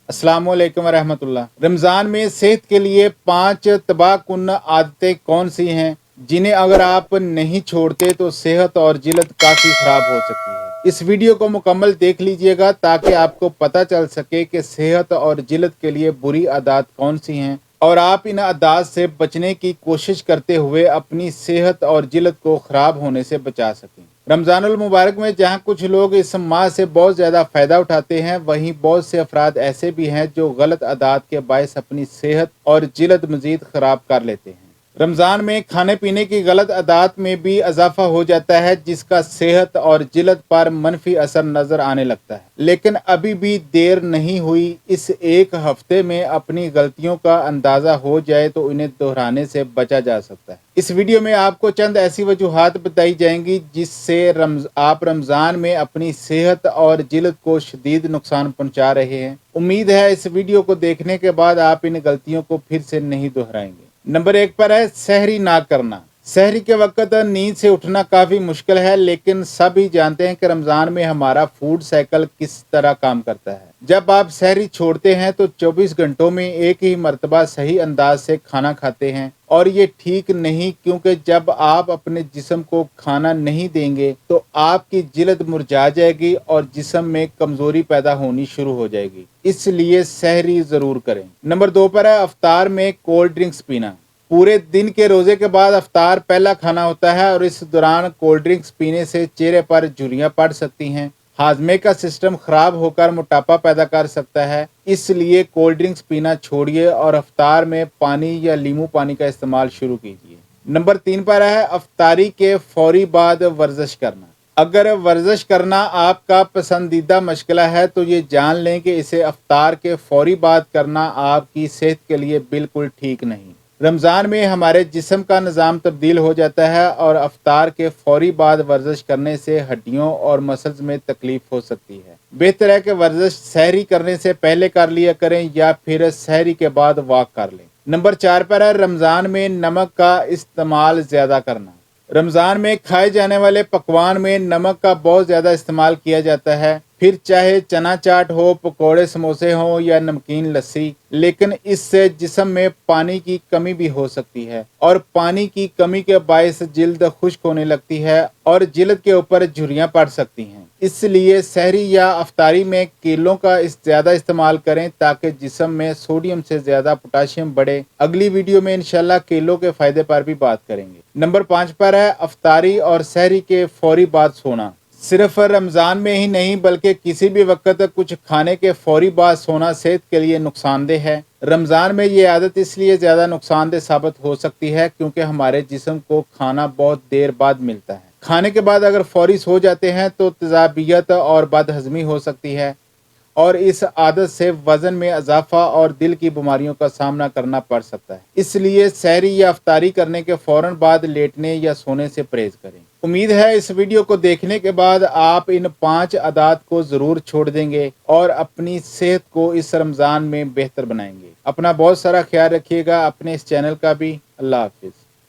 अस्सलामुअलैकुम वरहमतुल्लाह। रमज़ान में सेहत के लिए 5 तबाहकुन आदतें कौन सी हैं जिन्हें अगर आप नहीं छोड़ते तो सेहत और जिल्द काफ़ी ख़राब हो सकती है। इस वीडियो को मुकम्मल देख लीजिएगा ताकि आपको पता चल सके कि सेहत और जिल्द के लिए बुरी आदत कौन सी हैं और आप इन आदत से बचने की कोशिश करते हुए अपनी सेहत और जिल्द को ख़राब होने से बचा सकें। रमज़ानुल मुबारक में जहां कुछ लोग इस माह से बहुत ज़्यादा फ़ायदा उठाते हैं, वहीं बहुत से अफराद ऐसे भी हैं जो गलत आदत के बायस अपनी सेहत और जिल्द मज़ीद ख़राब कर लेते हैं। रमज़ान में खाने पीने की गलत आदत में भी इजाफा हो जाता है जिसका सेहत और जिल्द पर मनफी असर नज़र आने लगता है। लेकिन अभी भी देर नहीं हुई, इस एक हफ्ते में अपनी गलतियों का अंदाज़ा हो जाए तो इन्हें दोहराने से बचा जा सकता है। इस वीडियो में आपको चंद ऐसी वजूहात बताई जाएंगी जिससे आप रमज़ान में अपनी सेहत और जिल्द को शदीद नुकसान पहुंचा रहे हैं। उम्मीद है इस वीडियो को देखने के बाद आप इन गलतियों को फिर से नहीं दोहराएंगे। नंबर 1 पर है सहरी ना करना। सहरी के वक्त नींद से उठना काफ़ी मुश्किल है, लेकिन सभी जानते हैं कि रमज़ान में हमारा फूड साइकिल किस तरह काम करता है। जब आप सहरी छोड़ते हैं तो 24 घंटों में एक ही मर्तबा सही अंदाज से खाना खाते हैं और ये ठीक नहीं, क्योंकि जब आप अपने जिस्म को खाना नहीं देंगे तो आपकी जिल्द मुरझा जाएगी और जिस्म में कमज़ोरी पैदा होनी शुरू हो जाएगी। इसलिए सहरी ज़रूर करें। नंबर 2 पर है अफ्तार में कोल्ड ड्रिंक्स पीना। पूरे दिन के रोजे के बाद अफ्तार पहला खाना होता है और इस दौरान कोल्ड ड्रिंक्स पीने से चेहरे पर झुर्रियां पड़ सकती हैं, हाजमे का सिस्टम खराब होकर मोटापा पैदा कर सकता है। इसलिए कोल्ड ड्रिंक्स पीना छोड़िए और अफ्तार में पानी या नींबू पानी का इस्तेमाल शुरू कीजिए। नंबर 3 पर है अफ्तारी के फौरी बाद वर्जिश करना। अगर वर्जिश करना आपका पसंदीदा मशगला है तो ये जान लें कि इसे अफ्तार के फौरी बाद करना आपकी सेहत के लिए बिल्कुल ठीक नहीं। रमज़ान में हमारे जिस्म का निज़ाम तब्दील हो जाता है और अफ्तार के फौरी बाद वर्जिश करने से हड्डियों और मसल्स में तकलीफ हो सकती है। बेहतर है कि वर्जिश सहरी करने से पहले कर लिया करें या फिर सहरी के बाद वॉक कर लें। नंबर 4 पर है रमज़ान में नमक का इस्तेमाल ज़्यादा करना। रमज़ान में खाए जाने वाले पकवान में नमक का बहुत ज़्यादा इस्तेमाल किया जाता है, फिर चाहे चना चाट हो, पकोड़े समोसे हों या नमकीन लस्सी। लेकिन इससे जिस्म में पानी की कमी भी हो सकती है और पानी की कमी के बायस जिल्द खुश्क होने लगती है और जिल्द के ऊपर झुर्रियां पड़ सकती हैं। इसलिए सहरी या अफ्तारी में केलों का ज़्यादा इस्तेमाल करें ताकि जिस्म में सोडियम से ज़्यादा पोटाशियम बढ़े। अगली वीडियो में इंशाल्लाह केलों के फ़ायदे पर भी बात करेंगे। नंबर 5 पर है अफ्तारी और सहरी के फौरी बाद सोना। सिर्फ रमज़ान में ही नहीं बल्कि किसी भी वक्त कुछ खाने के फौरी बाद सोना सेहत के लिए नुकसानदेह है। रमज़ान में ये आदत इसलिए ज़्यादा नुकसानदेह साबित हो सकती है क्योंकि हमारे जिस्म को खाना बहुत देर बाद मिलता है। खाने के बाद अगर फौरी सो जाते हैं तो तेज़ाबियत और बदहज़मी हो सकती है और इस आदत से वज़न में इजाफा और दिल की बीमारियों का सामना करना पड़ सकता है। इसलिए सहरी या अफ्तारी करने के फ़ौरन बाद लेटने या सोने से परहेज़ करें। उम्मीद है इस वीडियो को देखने के बाद आप इन 5 आदत को ज़रूर छोड़ देंगे और अपनी सेहत को इस रमज़ान में बेहतर बनाएंगे। अपना बहुत सारा ख्याल रखिएगा, अपने इस चैनल का भी। अल्लाह हाफिज़।